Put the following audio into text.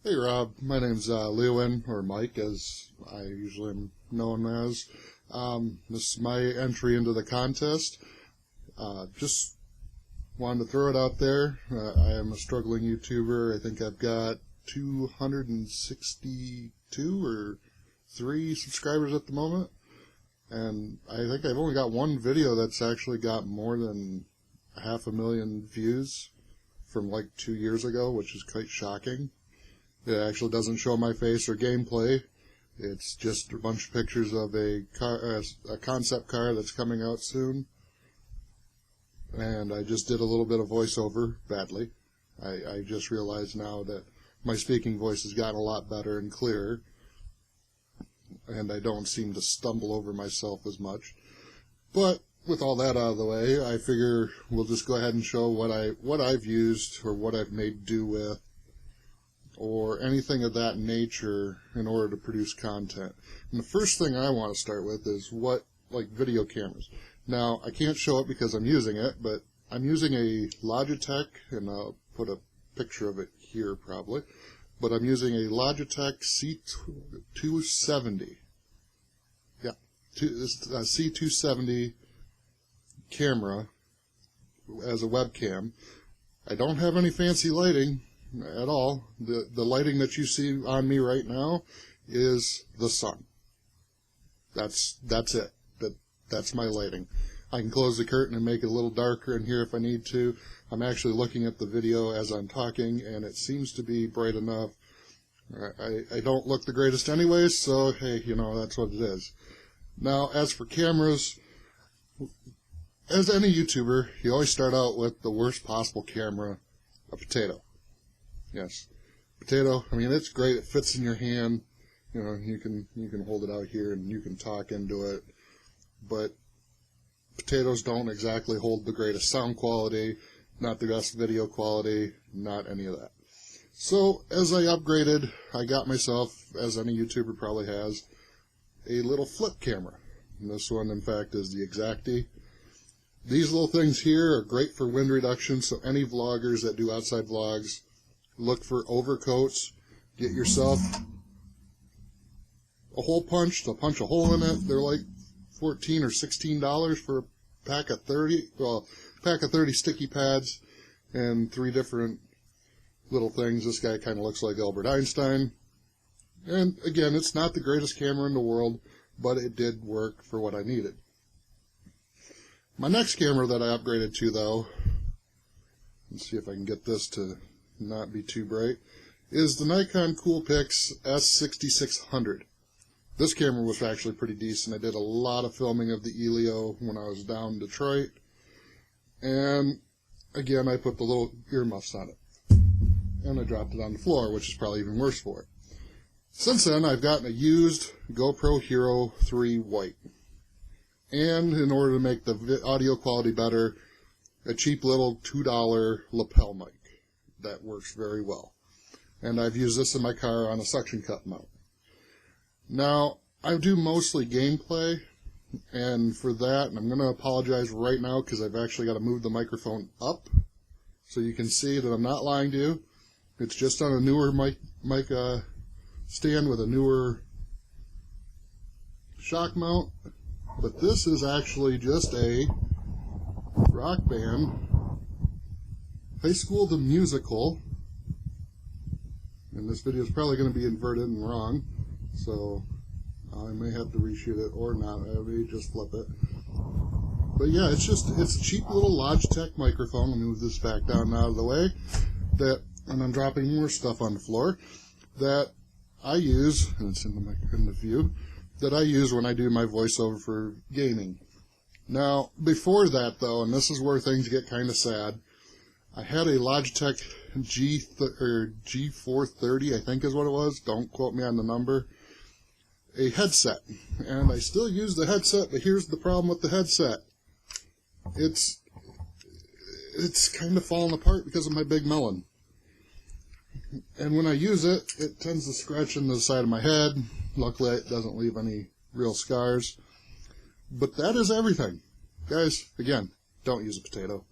Hey Rob, my name's Liowen, or Mike as I usually am known as. This is my entry into the contest. Just wanted to throw it out there. I am a struggling YouTuber. I think I've got 262 or 3 subscribers at the moment. And I think I've only got one video that's actually got more than 500,000 views from like 2 years ago, which is quite shocking. It actually doesn't show my face or gameplay. It's just a bunch of pictures of a concept car that's coming out soon. And I just did a little bit of voiceover, badly. I just realized now that my speaking voice has gotten a lot better and clearer. And I don't seem to stumble over myself as much. But with all that out of the way, I figure we'll just go ahead and show what I've used or what I've made do with, or anything of that nature in order to produce content. And the first thing I want to start with is video cameras. Now, I can't show it because I'm using it, but I'm using a Logitech, and I'll put a picture of it here probably, but I'm using a Logitech C270. Yeah, a C270 camera as a webcam. I don't have any fancy lighting at all. The lighting that you see on me right now is the sun. That's it. That's my lighting. I can close the curtain and make it a little darker in here if I need to. I'm actually looking at the video as I'm talking, and it seems to be bright enough. I don't look the greatest anyways, so hey, that's what it is. Now, as for cameras, as any YouTuber, you always start out with the worst possible camera, a potato. Yes, potato. I mean, it's great. It fits in your hand. You can hold it out here and you can talk into it. But potatoes don't exactly hold the greatest sound quality, not the best video quality, not any of that. So as I upgraded, I got myself, as any YouTuber probably has, a little flip camera. And this one, in fact, is the Exacti. These little things here are great for wind reduction. So any vloggers that do outside vlogs, look for overcoats. Get yourself a hole punch. They'll punch a hole in it. They're like $14 or $16 for a pack of 30. Well, a pack of 30 sticky pads and 3 different little things. This guy kind of looks like Albert Einstein. And again, it's not the greatest camera in the world, but it did work for what I needed. My next camera that I upgraded to, though, let's see if I can get this to not be too bright, is the Nikon Coolpix S6600. This camera was actually pretty decent. I did a lot of filming of the Elio when I was down in Detroit. And again, I put the little earmuffs on it. And I dropped it on the floor, which is probably even worse for it. Since then, I've gotten a used GoPro Hero 3 White. And in order to make the audio quality better, a cheap little $2 lapel mic that works very well. And I've used this in my car on a suction cup mount. Now, I do mostly gameplay, and for that, and I'm going to apologize right now because I've actually got to move the microphone up so you can see that I'm not lying to you. It's just on a newer mic stand with a newer shock mount, but this is actually just a Rock Band High School the Musical, and this video is probably going to be inverted and wrong, so I may have to reshoot it or not. I may just flip it. But yeah, it's a cheap little Logitech microphone. Let me move this back down out of the way. And I'm dropping more stuff on the floor that I use, and it's in the view, that I use when I do my voiceover for gaming. Now, before that though, and this is where things get kind of sad, I had a Logitech G430, I think is what it was. Don't quote me on the number. A headset. And I still use the headset, but here's the problem with the headset. It's kind of falling apart because of my big melon. And when I use it, it tends to scratch into the side of my head. Luckily, it doesn't leave any real scars. But that is everything. Guys, again, don't use a potato.